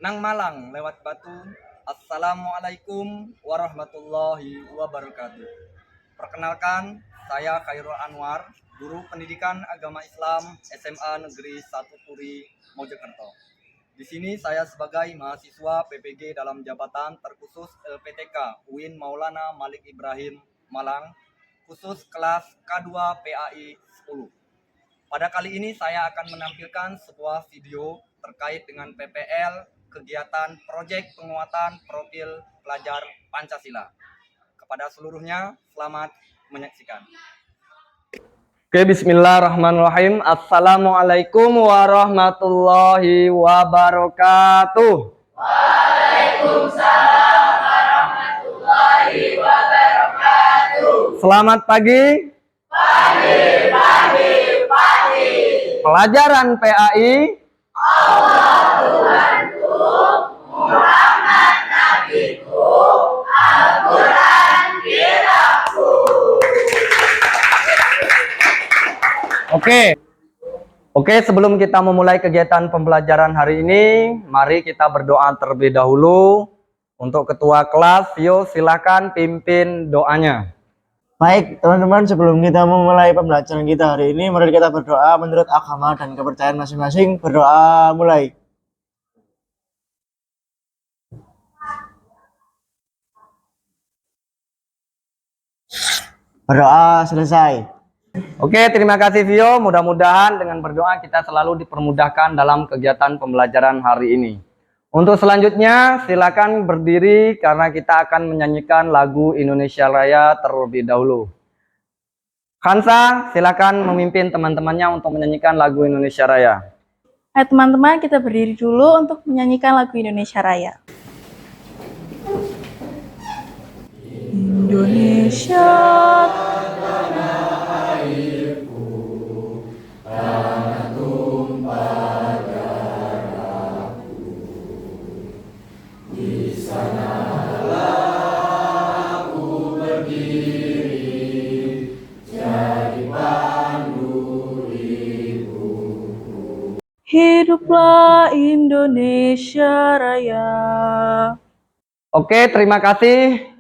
Nang Malang lewat Batu. Assalamualaikum warahmatullahi wabarakatuh. Perkenalkan, saya Khairul Anwar, guru pendidikan agama Islam SMA Negeri 1 Turi, Mojokerto. Di sini saya sebagai mahasiswa PPG dalam jabatan terkhusus LPTK UIN Maulana Malik Ibrahim Malang, khusus kelas K2 PAI 10. Pada kali ini saya akan menampilkan sebuah video terkait dengan PPL, kegiatan proyek penguatan profil pelajar Pancasila. Kepada seluruhnya, selamat menyaksikan. Oke, bismillahirrahmanirrahim. Assalamualaikum warahmatullahi wabarakatuh. Waalaikumsalam warahmatullahi wabarakatuh. Selamat pagi. Pagi. Pelajaran PAI. Allah Tuhanku, Muhammad Nabiku, Al-Quran kitaku. Oke, sebelum kita memulai kegiatan pembelajaran hari ini, mari kita berdoa terlebih dahulu. Untuk ketua kelas, Vio, silakan pimpin doanya. Baik, teman-teman, sebelum kita memulai pembelajaran kita hari ini, mari kita berdoa menurut agama dan kepercayaan masing-masing. Berdoa mulai. Berdoa selesai. Oke, terima kasih Vio. Mudah-mudahan dengan berdoa kita selalu dipermudahkan dalam kegiatan pembelajaran hari ini. Untuk selanjutnya, silakan berdiri karena kita akan menyanyikan lagu Indonesia Raya terlebih dahulu. Hansa, silakan memimpin teman-temannya untuk menyanyikan lagu Indonesia Raya. Hai teman-teman, kita berdiri dulu untuk menyanyikan lagu Indonesia Raya. Indonesia tanah airku, tanah tumpah darahku, di sanalah aku berdiri, jadi pandu ibuku. Hiduplah Indonesia Raya. Oke, terima kasih.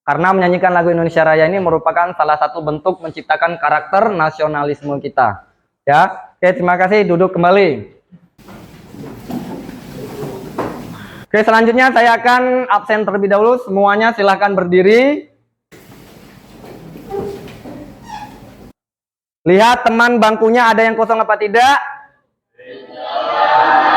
Karena menyanyikan lagu Indonesia Raya ini merupakan salah satu bentuk menciptakan karakter nasionalisme kita. Ya, oke, terima kasih. Duduk kembali. Oke, selanjutnya saya akan absen terlebih dahulu. Semuanya silahkan berdiri. Lihat teman bangkunya ada yang kosong apa tidak?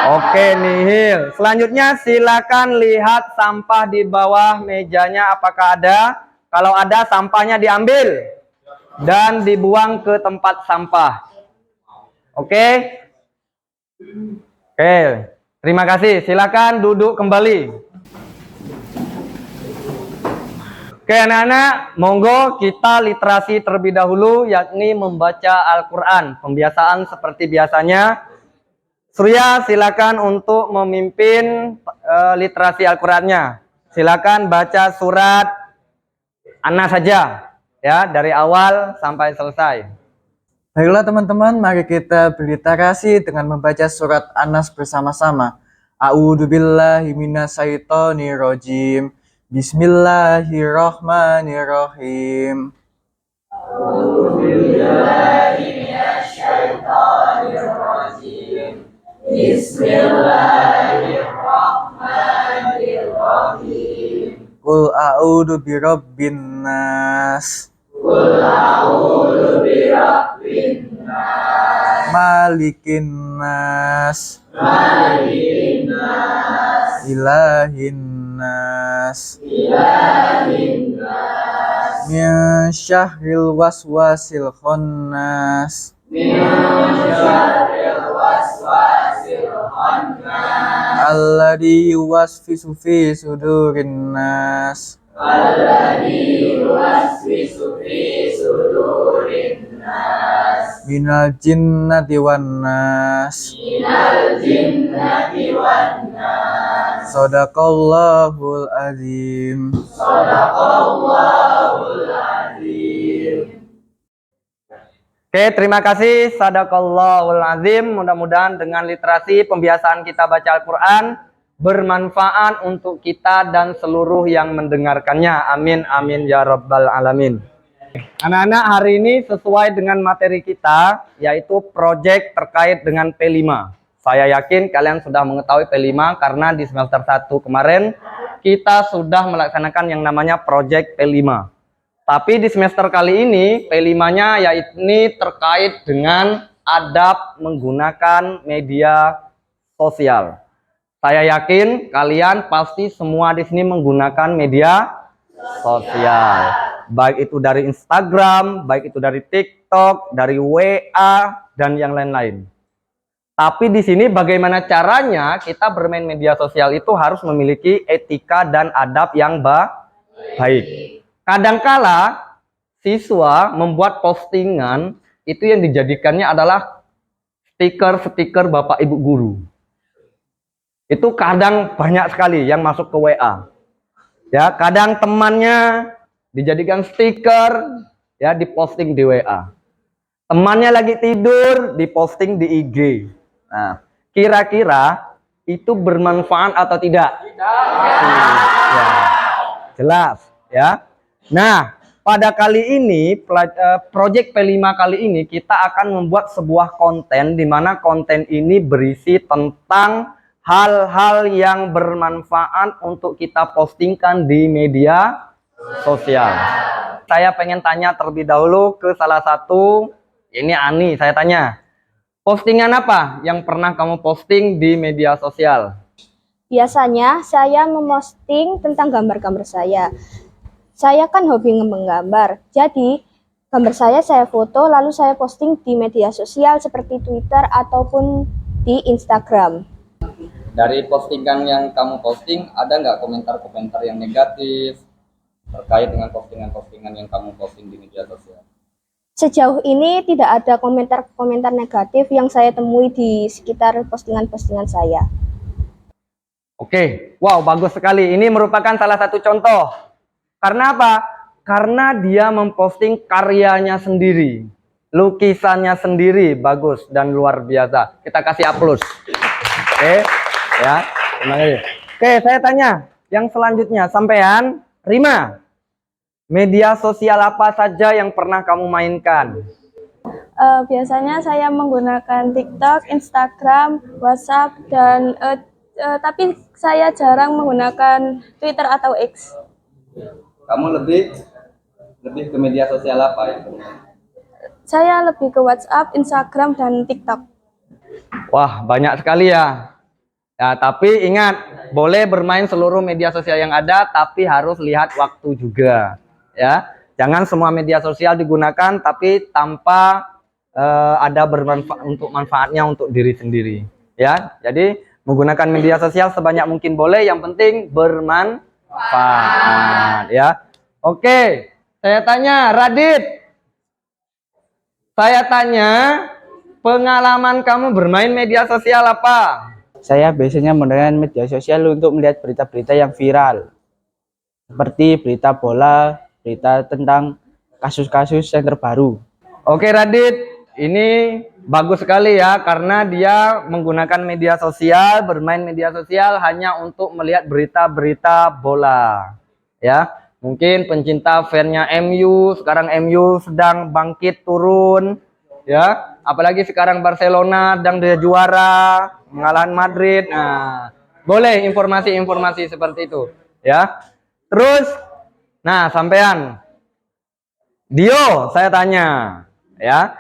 Oke, nihil. Selanjutnya silakan lihat sampah di bawah mejanya apakah ada. Kalau ada, sampahnya diambil dan dibuang ke tempat sampah. Oke. Terima kasih. Silakan duduk kembali. Oke, anak-anak, monggo kita literasi terlebih dahulu, yakni membaca Al-Quran. Pembiasaan seperti biasanya. Surya, silakan untuk memimpin literasi Al-Qurannya. Silakan baca surat An-Nas saja, ya, dari awal sampai selesai. Baiklah teman-teman, mari kita berliterasi dengan membaca surat An-Nas bersama-sama. A'udzubillahi minasyaitonirrajim. Bismillahirrahmanirrahim. A'udzubillahi minasyaitonirrajim. Bismillahirrahmanirrahim. Qul a'udzu birabbin nas. Qul a'udzu birabbin nas. Malikin nas. Malikin nas. Ilahin nas. Ilahin nas. Min syarril waswasil khannas. Min syarril waswasil khannas. alladzi yuwaswisu fi sudurin nas minal jinnati wan nas. Shadaqallahul azim. Oke, terima kasih. Shadaqallahul azim. Mudah-mudahan dengan literasi pembiasaan kita baca Al-Quran bermanfaat untuk kita dan seluruh yang mendengarkannya. Amin, amin, ya rabbal alamin. Anak-anak, hari ini sesuai dengan materi kita, yaitu proyek terkait dengan P5. Saya yakin kalian sudah mengetahui P5 karena di semester 1 kemarin kita sudah melaksanakan yang namanya proyek P5. Tapi di semester kali ini P5-nya yaitu terkait dengan adab menggunakan media sosial. Saya yakin kalian pasti semua di sini menggunakan media sosial. Baik itu dari Instagram, baik itu dari TikTok, dari WA, dan yang lain-lain. Tapi di sini bagaimana caranya kita bermain media sosial itu harus memiliki etika dan adab yang baik. Kadangkala siswa membuat postingan itu yang dijadikannya adalah stiker-stiker Bapak Ibu guru. Itu kadang banyak sekali yang masuk ke WA. Ya, kadang temannya dijadikan stiker, ya, diposting di WA. Temannya lagi tidur, diposting di IG. Nah, kira-kira itu bermanfaat atau tidak? Ya, jelas, ya. Nah, pada kali ini, proyek P5 kali ini kita akan membuat sebuah konten di mana konten ini berisi tentang hal-hal yang bermanfaat untuk kita postingkan di media sosial. Saya pengen tanya terlebih dahulu ke salah satu, ini Ani, saya tanya. Postingan apa yang pernah kamu posting di media sosial? Biasanya saya memposting tentang gambar-gambar saya. Saya kan hobi menggambar, jadi gambar saya foto lalu saya posting di media sosial seperti Twitter ataupun di Instagram. Dari postingan yang kamu posting, ada nggak komentar-komentar yang negatif terkait dengan postingan-postingan yang kamu posting di media sosial? Sejauh ini tidak ada komentar-komentar negatif yang saya temui di sekitar postingan-postingan saya. Oke, wow, bagus sekali. Ini merupakan salah satu contoh. Karena apa? Karena dia memposting karyanya sendiri, lukisannya sendiri, bagus dan luar biasa. Kita kasih aplaus. Oke, ya, terima kasih. Oke, saya tanya, yang selanjutnya, sampean, Rima, media sosial apa saja yang pernah kamu mainkan? Biasanya saya menggunakan TikTok, Instagram, WhatsApp, dan tapi saya jarang menggunakan Twitter atau X. Kamu lebih ke media sosial apa ya? Saya lebih ke WhatsApp, Instagram, dan TikTok. Wah, banyak sekali ya. Ya, tapi ingat, boleh bermain seluruh media sosial yang ada, tapi harus lihat waktu juga. Ya, jangan semua media sosial digunakan, tapi tanpa ada bermanfaat untuk manfaatnya untuk diri sendiri. Ya, jadi menggunakan media sosial sebanyak mungkin boleh, yang penting bermanfaat. Ya, oke. Saya tanya, Radit. Saya tanya, pengalaman kamu bermain media sosial apa? Saya biasanya menggunakan media sosial untuk melihat berita-berita yang viral. Seperti berita bola, berita tentang kasus-kasus yang terbaru. Oke, Radit. Ini bagus sekali ya, karena dia menggunakan media sosial, bermain media sosial hanya untuk melihat berita-berita bola. Ya, mungkin pencinta fansnya MU, sekarang MU sedang bangkit turun. Ya, apalagi sekarang Barcelona sedang dia juara, mengalahkan Madrid. Nah, boleh informasi-informasi seperti itu. Ya, terus, nah sampean, Dio, saya tanya, ya.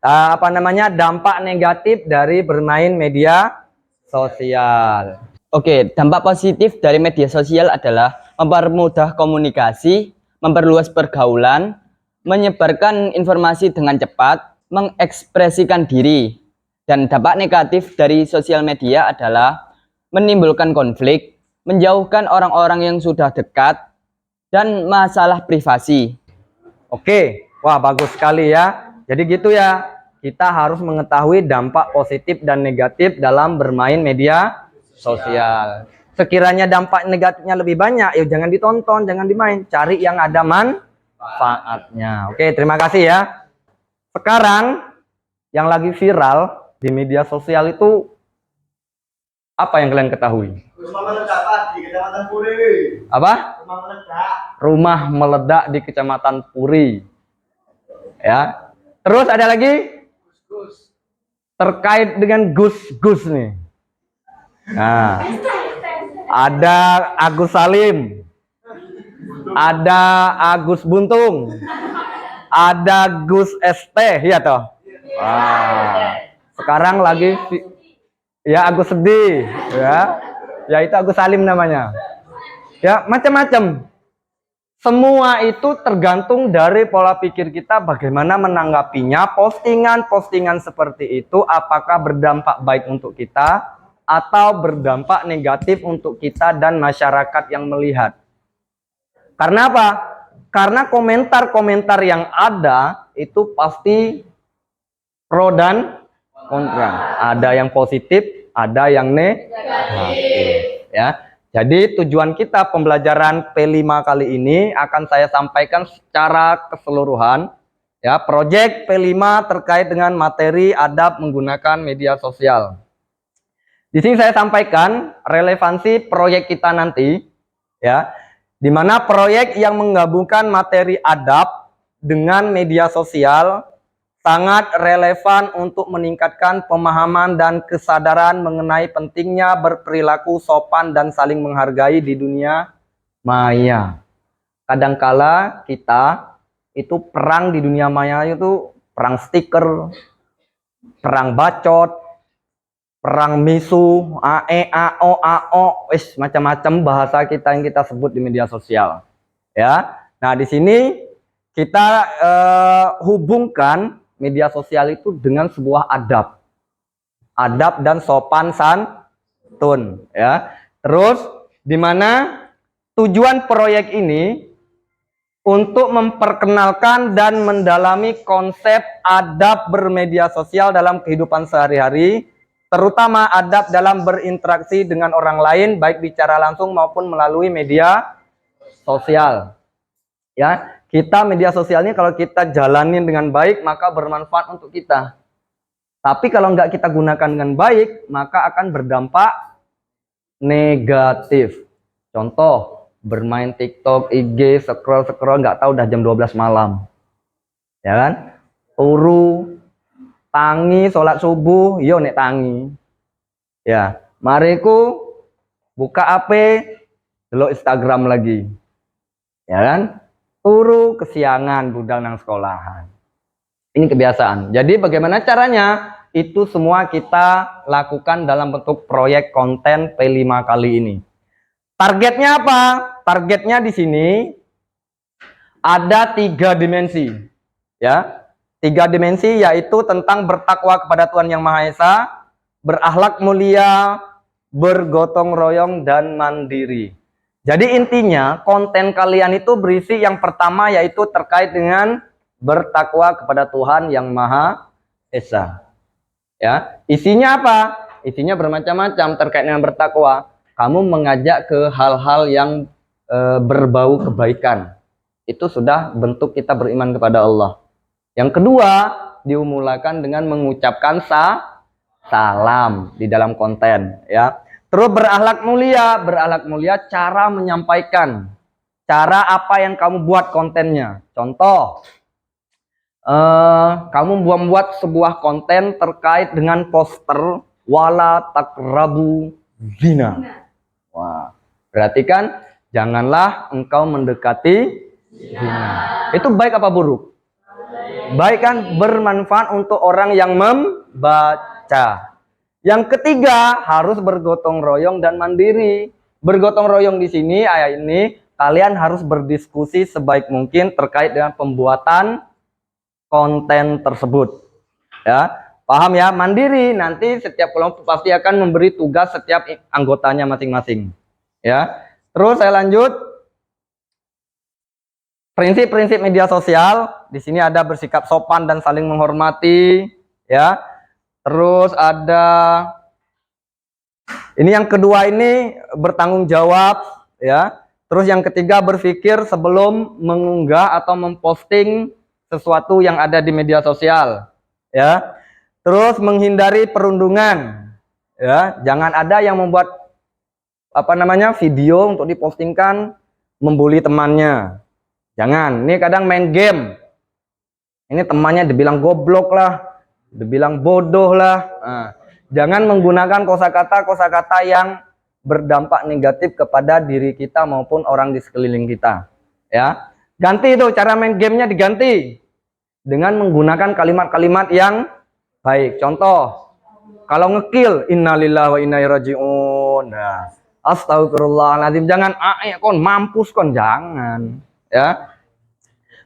Apa namanya, dampak negatif dari bermain media sosial? Oke, dampak positif dari media sosial adalah mempermudah komunikasi, memperluas pergaulan, menyebarkan informasi dengan cepat, mengekspresikan diri. Dan dampak negatif dari sosial media adalah menimbulkan konflik, menjauhkan orang-orang yang sudah dekat, dan masalah privasi. Oke, wah bagus sekali ya. Jadi gitu ya, kita harus mengetahui dampak positif dan negatif dalam bermain media sosial. Sekiranya dampak negatifnya lebih banyak, ya jangan ditonton, jangan dimain. Cari yang ada manfaatnya. Oke, terima kasih ya. Sekarang yang lagi viral di media sosial itu apa yang kalian ketahui? Apa? Rumah meledak di Kecamatan Puri. Ya. Terus ada lagi? Terkait dengan Gus-Gus nih. Nah, ada Agus Salim, ada Agus Buntung, ada Gus ST, ya toh. Wah. Sekarang lagi ya Agus Sedih, ya itu Agus Salim namanya. Ya macam-macam. Semua itu tergantung dari pola pikir kita bagaimana menanggapinya. Postingan-postingan seperti itu apakah berdampak baik untuk kita atau berdampak negatif untuk kita dan masyarakat yang melihat. Karena apa? Karena komentar-komentar yang ada itu pasti pro dan kontra. Ada yang positif, ada yang negatif. Ya. Jadi tujuan kita pembelajaran P5 kali ini akan saya sampaikan secara keseluruhan. Ya, proyek P5 terkait dengan materi adab menggunakan media sosial. Di sini saya sampaikan relevansi proyek kita nanti, ya, di mana proyek yang menggabungkan materi adab dengan media sosial sangat relevan untuk meningkatkan pemahaman dan kesadaran mengenai pentingnya berperilaku sopan dan saling menghargai di dunia maya. Kadangkala kita itu perang di dunia maya itu perang stiker, perang bacot, perang misu, AE, AO, AO, macam-macam bahasa kita yang kita sebut di media sosial. Ya, nah di sini kita hubungkan media sosial itu dengan sebuah adab dan sopan santun. Ya, terus di mana tujuan proyek ini untuk memperkenalkan dan mendalami konsep adab bermedia sosial dalam kehidupan sehari-hari, terutama adab dalam berinteraksi dengan orang lain, baik bicara langsung maupun melalui media sosial. Ya, kita media sosialnya kalau kita jalanin dengan baik, maka bermanfaat untuk kita. Tapi kalau nggak kita gunakan dengan baik, maka akan berdampak negatif. Contoh, bermain TikTok, IG, scroll nggak tahu udah jam 12 malam. Ya kan? Turu, tangi, sholat subuh, yo nek tangi. Ya, mariku buka HP, delok Instagram lagi. Ya kan? Turu kesiangan budal nang sekolahan. Ini kebiasaan. Jadi bagaimana caranya? Itu semua kita lakukan dalam bentuk proyek konten P5 kali ini. Targetnya apa? Targetnya di sini ada 3 dimensi. Ya, 3 dimensi yaitu tentang bertakwa kepada Tuhan Yang Maha Esa, berakhlak mulia, bergotong royong dan mandiri. Jadi intinya konten kalian itu berisi yang pertama yaitu terkait dengan bertakwa kepada Tuhan Yang Maha Esa. Ya, isinya apa? Isinya bermacam-macam terkait dengan bertakwa. Kamu mengajak ke hal-hal yang berbau kebaikan. Itu sudah bentuk kita beriman kepada Allah. Yang kedua, dimulakan dengan mengucapkan salam di dalam konten, ya. Terus berakhlak mulia cara menyampaikan, cara apa yang kamu buat kontennya. Contoh, kamu membuat sebuah konten terkait dengan poster wala takrabu zina. Wah, berarti kan janganlah engkau mendekati zina. Itu baik apa buruk? Baik kan, bermanfaat untuk orang yang membaca. Yang ketiga, harus bergotong royong dan mandiri. Bergotong royong di sini, ayat ini, kalian harus berdiskusi sebaik mungkin terkait dengan pembuatan konten tersebut. Ya, Paham ya? Mandiri. Nanti setiap kelompok pasti akan memberi tugas setiap anggotanya masing-masing. Ya. Terus saya lanjut. Prinsip-prinsip media sosial. Di sini ada bersikap sopan dan saling menghormati. Ya. Terus ada ini yang kedua ini bertanggung jawab. Ya. Terus yang ketiga berpikir sebelum mengunggah atau memposting sesuatu yang ada di media sosial, ya. Terus menghindari perundungan, ya. Jangan ada yang membuat video untuk dipostingkan membuli temannya. Jangan. Ini kadang main game. Ini temannya dibilang goblok lah, dibilang bodoh lah. Nah, jangan menggunakan kosakata yang berdampak negatif kepada diri kita maupun orang di sekeliling kita, ya. Ganti itu cara main gamenya, diganti dengan menggunakan kalimat-kalimat yang baik. Contoh, kalau ngekill, innalillahi wa inna ilaihi rajiun. Nah, astagfirullahaladzim, jangan kon mampus kon, jangan, ya.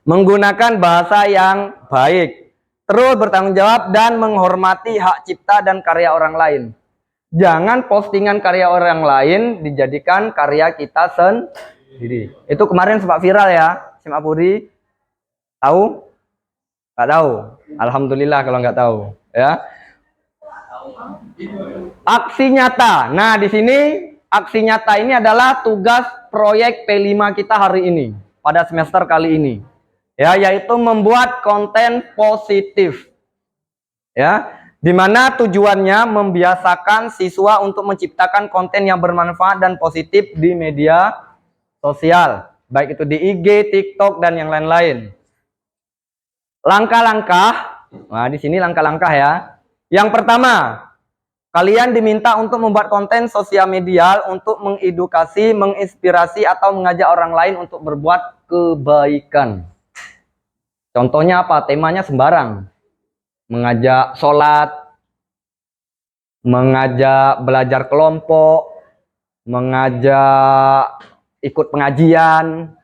Menggunakan bahasa yang baik, terus bertanggung jawab dan menghormati hak cipta dan karya orang lain. Jangan postingan karya orang lain dijadikan karya kita sendiri. Itu kemarin sempat viral ya, SMA Puri. Tahu? Nggak tahu. Alhamdulillah kalau nggak tahu. Ya. Aksi nyata. Nah, di sini aksi nyata ini adalah tugas proyek P5 kita hari ini pada semester kali ini. Ya, yaitu membuat konten positif. Ya. Di mana tujuannya membiasakan siswa untuk menciptakan konten yang bermanfaat dan positif di media sosial, baik itu di IG, TikTok, dan yang lain-lain. Langkah-langkah, nah di sini langkah-langkah ya. Yang pertama, kalian diminta untuk membuat konten sosial media untuk mengedukasi, menginspirasi, atau mengajak orang lain untuk berbuat kebaikan. Contohnya apa? Temanya sembarang. Mengajak sholat, mengajak belajar kelompok, mengajak ikut pengajian,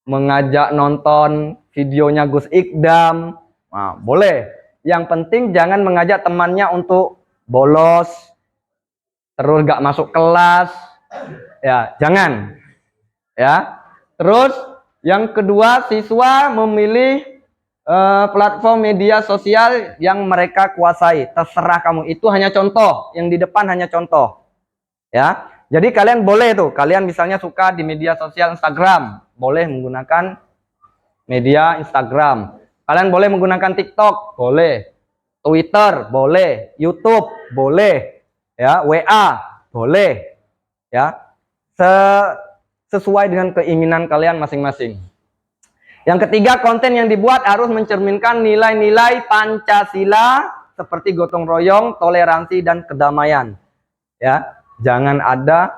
mengajak nonton videonya Gus Ikdam. Nah, boleh. Yang penting jangan mengajak temannya untuk bolos, terus gak masuk kelas. Ya, jangan. Ya. Terus yang kedua, siswa memilih platform media sosial yang mereka kuasai. Terserah kamu, itu hanya contoh, yang di depan hanya contoh, ya. Jadi kalian boleh tuh, kalian misalnya suka di media sosial Instagram, boleh menggunakan media Instagram. Kalian boleh menggunakan TikTok, boleh. Twitter, boleh. YouTube, boleh. Ya, WA, boleh. Ya, sesuai dengan keinginan kalian masing-masing. Yang ketiga, konten yang dibuat harus mencerminkan nilai-nilai Pancasila seperti gotong royong, toleransi, dan kedamaian. Ya, jangan ada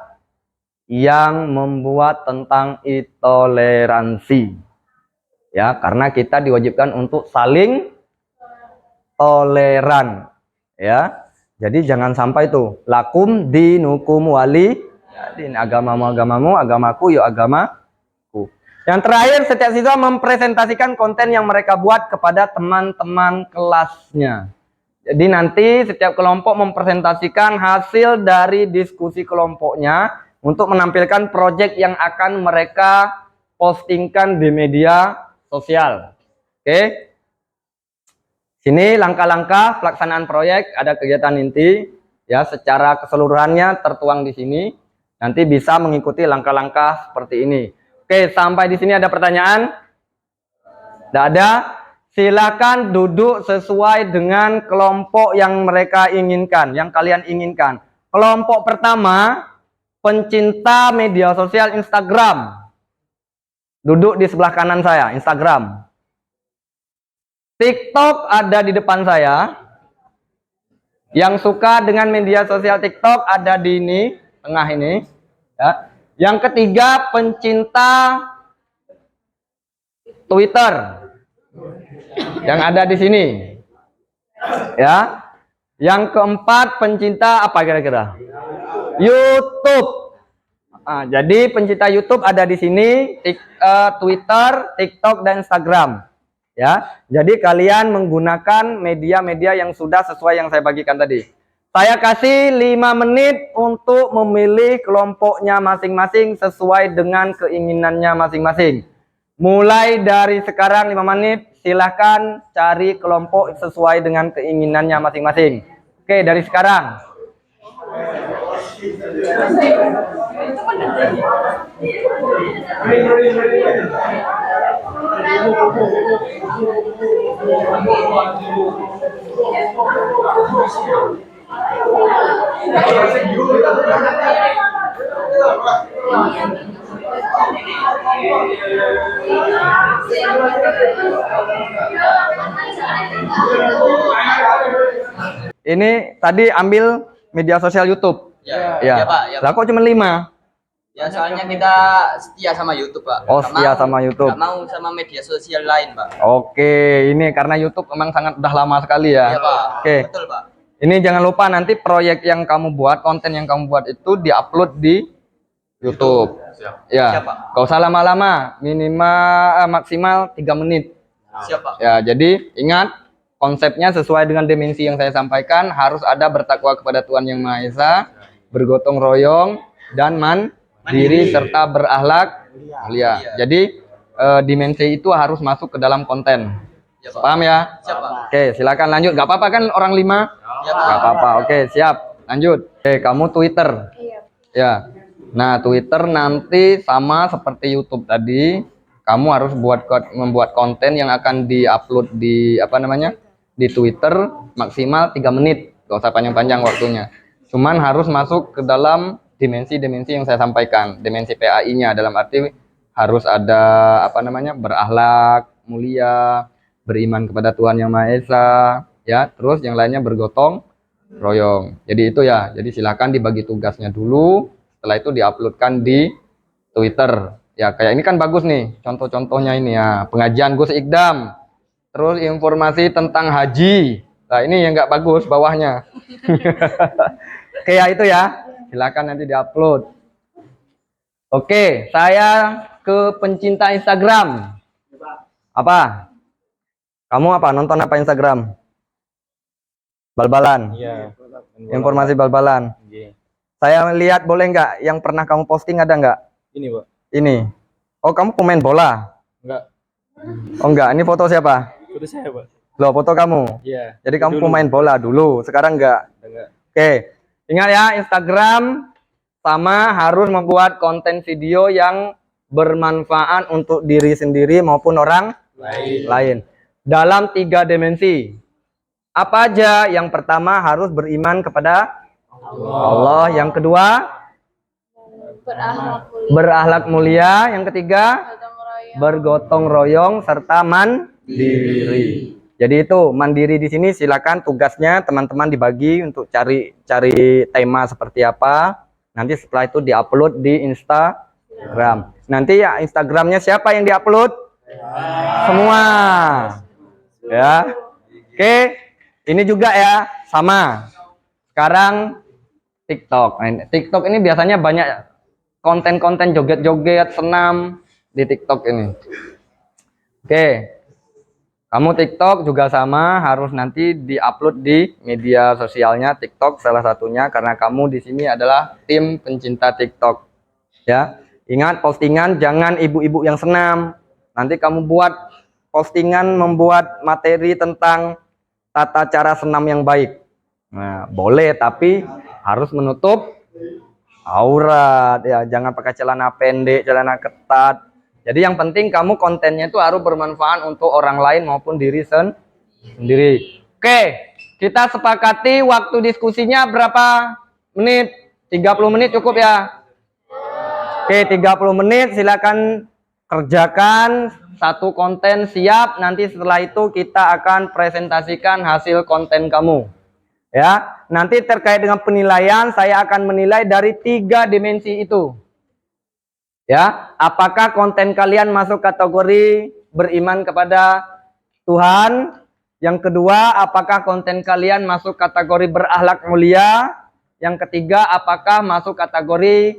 yang membuat tentang intoleransi. Ya, karena kita diwajibkan untuk saling toleran. Ya, jadi jangan sampai itu lakum dinukum wali. Jadi agamamu, agamaku, yuk agama. Yang terakhir, setiap siswa mempresentasikan konten yang mereka buat kepada teman-teman kelasnya. Jadi nanti setiap kelompok mempresentasikan hasil dari diskusi kelompoknya untuk menampilkan proyek yang akan mereka postingkan di media sosial. Oke. Sini langkah-langkah pelaksanaan proyek, ada kegiatan inti ya, secara keseluruhannya tertuang di sini. Nanti bisa mengikuti langkah-langkah seperti ini. Oke, sampai di sini ada pertanyaan? Tidak ada? Silakan duduk sesuai dengan kelompok yang mereka inginkan, yang kalian inginkan. Kelompok pertama, pencinta media sosial Instagram. Duduk di sebelah kanan saya, Instagram. TikTok ada di depan saya. Yang suka dengan media sosial TikTok ada di ini, tengah ini. Ya. Yang ketiga, pencinta Twitter yang ada di sini. Ya. Yang keempat, pencinta apa kira-kira? YouTube. Nah, jadi pencinta YouTube ada di sini, Twitter, TikTok, dan Instagram. Ya, jadi kalian menggunakan media-media yang sudah sesuai yang saya bagikan tadi. Saya kasih 5 menit untuk memilih kelompoknya masing-masing sesuai dengan keinginannya masing-masing. Mulai dari sekarang 5 menit, silahkan cari kelompok sesuai dengan keinginannya masing-masing. Oke, dari sekarang. Ini tadi ambil media sosial YouTube. Ya, Ya. ya, Pak. Ya, Lah kok cuma 5? ya, soalnya kita setia sama YouTube, Pak. Oh, Nggak setia mau- sama YouTube. nggak mau sama media sosial lain, Pak. Oke, ini karena YouTube memang sangat udah lama sekali ya. Iya, Pak. Oke. Betul, Pak. Ini jangan lupa nanti proyek yang kamu buat, konten yang kamu buat itu diupload di YouTube. Ya. Siap, Pak. Gak usah lama-lama, maksimal 3 menit. Siap, Pak. Ya, jadi ingat konsepnya sesuai dengan dimensi yang saya sampaikan, harus ada bertakwa kepada Tuhan Yang Maha Esa, bergotong royong dan mandiri serta berakhlak mulia. Jadi dimensi itu harus masuk ke dalam konten. Ya, Pak. Paham ya? Siap, Pak. Oke, silakan lanjut. Gak apa-apa kan orang 5? Ya, Pak. Gak apa-apa. Oke, siap. Lanjut. Oke, kamu Twitter. Ya. Nah, Twitter nanti sama seperti YouTube tadi, kamu harus membuat konten yang akan diupload di di Twitter maksimal 3 menit. Gak usah panjang-panjang waktunya. Cuman harus masuk ke dalam dimensi-dimensi yang saya sampaikan. Dimensi PAI-nya dalam arti harus ada berakhlak mulia, beriman kepada Tuhan Yang Maha Esa, ya. Terus yang lainnya bergotong royong. Jadi itu ya. Jadi silakan dibagi tugasnya dulu. Setelah itu diuploadkan di Twitter. Ya, kayak ini kan bagus nih. Contoh-contohnya ini ya. Pengajian Gus Ikdam. Terus informasi tentang haji. Nah, ini yang nggak bagus bawahnya. Kayak itu ya. Silakan nanti diupload. Oke, saya ke pencinta Instagram. Apa? Kamu apa? Nonton apa Instagram? Bal-balan. Iya. Informasi bal-balan. Saya lihat boleh nggak yang pernah kamu posting ada nggak? Ini, Pak. Ini. Oh, kamu pemain bola? Enggak. Oh enggak, ini foto siapa? Itu saya, Pak. Loh, foto kamu. Iya. Jadi kamu pemain bola dulu, sekarang enggak? Enggak. Oke. Ingat ya, Instagram sama harus membuat konten video yang bermanfaat untuk diri sendiri maupun orang lain. Dalam 3 dimensi. Apa aja? Yang pertama harus beriman kepada Allah. Yang kedua berakhlak mulia. Yang ketiga bergotong royong serta mandiri. Jadi itu mandiri di sini silakan tugasnya teman-teman dibagi untuk cari tema seperti apa. Nanti setelah itu diupload di Instagram. Nanti ya Instagramnya siapa yang diupload? Semua. Ya. Oke. Ini juga ya sama. Sekarang TikTok. Nah, TikTok ini biasanya banyak konten-konten joget-joget, senam di TikTok ini. Oke. Kamu TikTok juga sama, harus nanti diupload di media sosialnya TikTok salah satunya karena kamu di sini adalah tim pencinta TikTok. Ya. Ingat postingan jangan ibu-ibu yang senam. Nanti kamu buat postingan membuat materi tentang tata cara senam yang baik. Nah, boleh tapi harus menutup aurat ya, jangan pakai celana pendek, celana ketat. Jadi yang penting kamu kontennya itu harus bermanfaat untuk orang lain maupun diri sendiri. Oke, kita sepakati waktu diskusinya berapa menit? 30 menit cukup ya? Oke, 30 menit silakan kerjakan satu konten siap. Nanti setelah itu kita akan presentasikan hasil konten kamu. Ya, nanti terkait dengan penilaian saya akan menilai dari 3 dimensi itu. Ya, apakah konten kalian masuk kategori beriman kepada Tuhan? Yang kedua, apakah konten kalian masuk kategori berakhlak mulia? Yang ketiga, apakah masuk kategori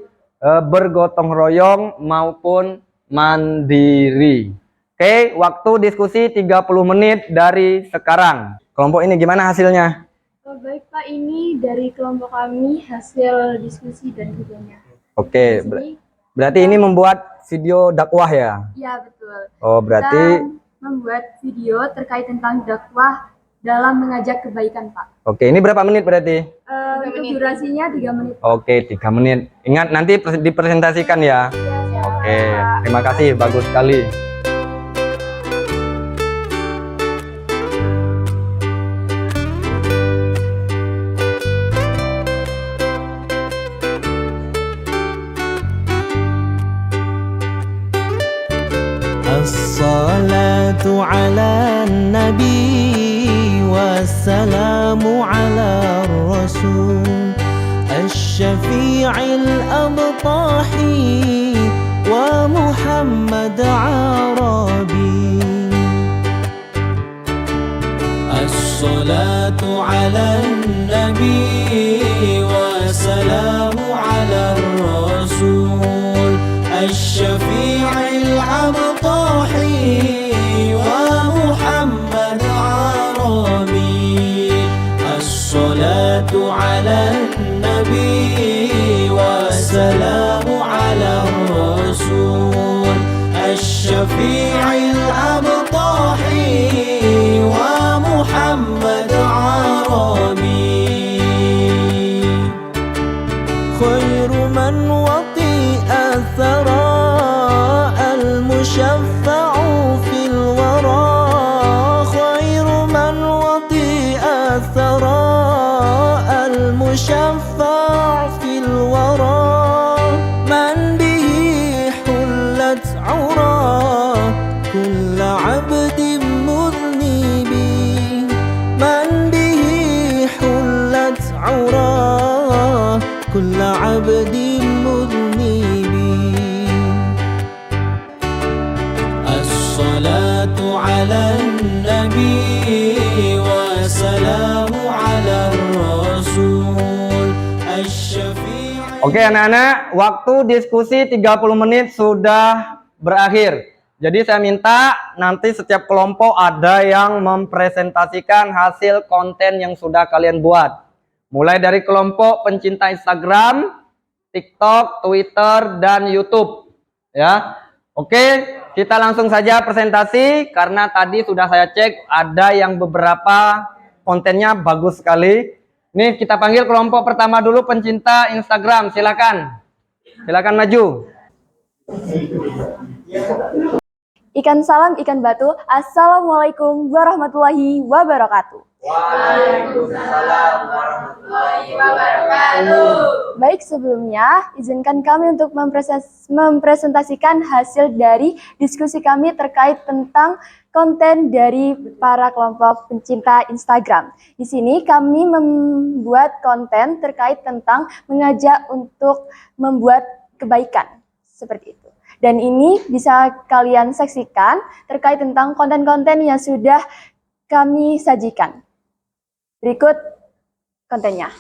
bergotong royong maupun mandiri? Oke, waktu diskusi 30 menit dari sekarang. Kelompok ini gimana hasilnya? Baik Pak, ini dari kelompok kami hasil diskusi dan videonya. Oke, Di sini, berarti ini membuat video dakwah ya? ya betul. Oh, berarti Kita membuat video terkait tentang dakwah dalam mengajak kebaikan Pak. oke, ini berapa menit berarti? Untuk durasinya 3 menit. Oke, 3 menit. Ingat nanti dipresentasikan ya. Oke, terima kasih, bagus sekali. الصلاة على النبي والسلام على الرسول الشفيع الأبطحي ومحمد عربي. الصلاة على النبي والسلام على الرسول الشفيع الأبطحي ومحمد عربي. الصلاة على النبي والسلام على الرسول الشفيع الأبطحي ومحمد عربي. خير من وطئ الثرى المشفع في الورى. خير من وطئ الثرى المشفع في الورى. من به حلت عرى كل عبد مذنب. من به حلت عرى كل عبد مذنب. الصلاة على النبي والسلام على الرسول الشفيع. Oke anak-anak, waktu diskusi 30 menit sudah berakhir. Jadi saya minta nanti setiap kelompok ada yang mempresentasikan hasil konten yang sudah kalian buat. Mulai dari kelompok pencinta Instagram, TikTok, Twitter, dan YouTube. Ya, oke, kita langsung saja presentasi karena tadi sudah saya cek ada yang beberapa kontennya bagus sekali. Nih kita panggil kelompok pertama dulu pencinta Instagram, silakan, silakan maju. Ikan salam ikan batu. Assalamualaikum warahmatullahi wabarakatuh. Baik, sebelumnya izinkan kami untuk mempresentasikan hasil dari diskusi kami terkait tentang konten dari para kelompok pencinta Instagram. Di sini kami membuat konten terkait tentang mengajak untuk membuat kebaikan, seperti itu. Dan ini bisa kalian saksikan terkait tentang konten-konten yang sudah kami sajikan. Berikut kontennya.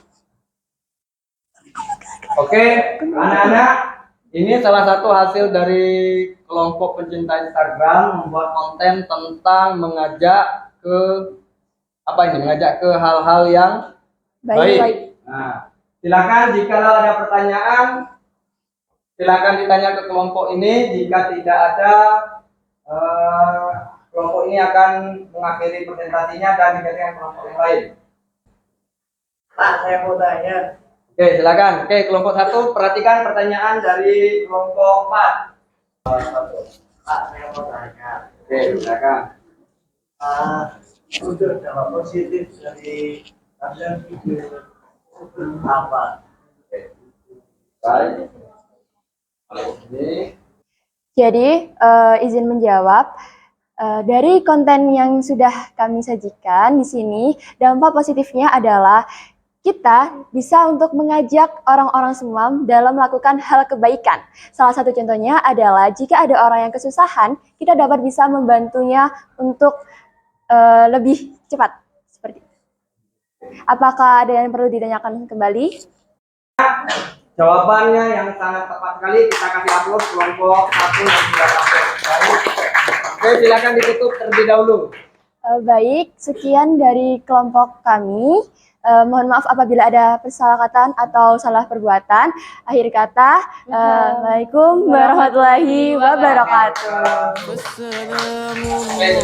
Oke, anak-anak, ini salah satu hasil dari kelompok pencinta Instagram membuat konten tentang mengajak ke apa ini? Mengajak ke hal-hal yang baik. Nah, silakan jika ada pertanyaan, silakan ditanya ke kelompok ini. Jika tidak ada, kelompok ini akan mengakhiri presentasinya dan digantikan kelompok yang lain. Pak, saya mau tanya. Oke, silakan. Oke, kelompok 1 perhatikan pertanyaan dari kelompok 4. Pak, saya mau tanya. Oke, silakan. Untuk dampak positif dari hasil video apa? Baik. Ini. Jadi, izin menjawab. Dari konten yang sudah kami sajikan di sini, dampak positifnya adalah kita bisa untuk mengajak orang-orang semua dalam melakukan hal kebaikan. Salah satu contohnya adalah jika ada orang yang kesusahan, kita dapat bisa membantunya untuk lebih cepat. Seperti itu. Apakah ada yang perlu ditanyakan kembali? Jawabannya yang sangat tepat sekali. Kita kasih aplaus kelompok 1 yang sudah sampai. Oke, Oke, silakan ditutup terlebih dahulu. Baik, sekian dari kelompok kami. Mohon maaf apabila ada kesalahan atau salah perbuatan. Akhir kata, Assalamualaikum warahmatullahi wabarakatuh. والسلام الله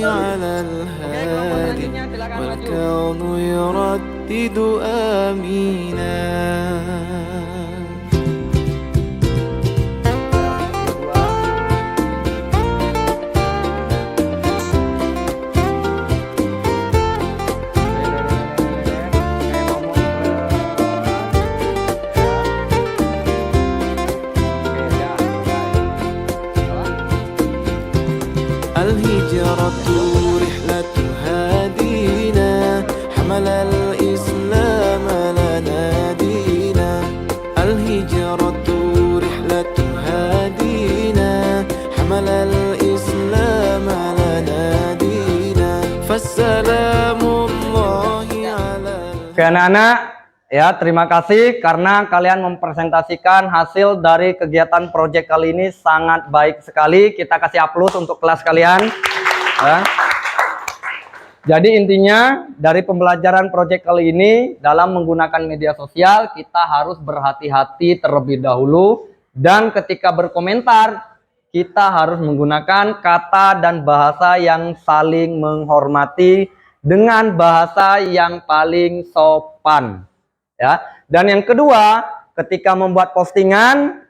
على الهادي والكون يردد آمينا. الهجرة رحلة هادينا حمل الإسلام لنا دينا. الهجرة رحلة هادينا حمل الإسلام لنا دينا. فالسلام الله على Oke anak-anak, ya terima kasih karena kalian mempresentasikan hasil dari kegiatan proyek kali ini sangat baik sekali. Kita kasih aplaus untuk kelas kalian. Ya. Jadi intinya dari pembelajaran proyek kali ini dalam menggunakan media sosial kita harus berhati-hati terlebih dahulu, dan ketika berkomentar kita harus menggunakan kata dan bahasa yang saling menghormati dengan bahasa yang paling sopan. Ya. Dan yang kedua, ketika membuat postingan,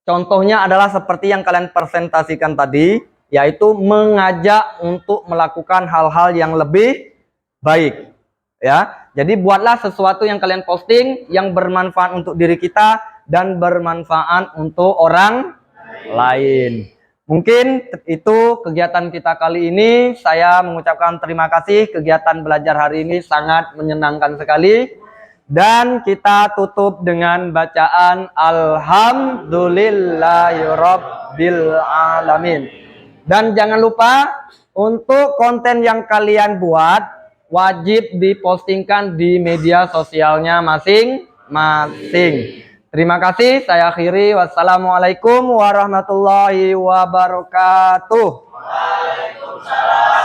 contohnya adalah seperti yang kalian presentasikan tadi, yaitu mengajak untuk melakukan hal-hal yang lebih baik. Ya. Jadi buatlah sesuatu yang kalian posting yang bermanfaat untuk diri kita dan bermanfaat untuk orang lain. Mungkin itu kegiatan kita kali ini. Saya mengucapkan terima kasih. Kegiatan belajar hari ini sangat menyenangkan sekali. Dan kita tutup dengan bacaan Alhamdulillahirabbil alamin. Dan jangan lupa untuk konten yang kalian buat wajib dipostingkan di media sosialnya masing-masing. Terima kasih, saya akhiri. Wassalamualaikum warahmatullahi wabarakatuh. Waalaikumsalam.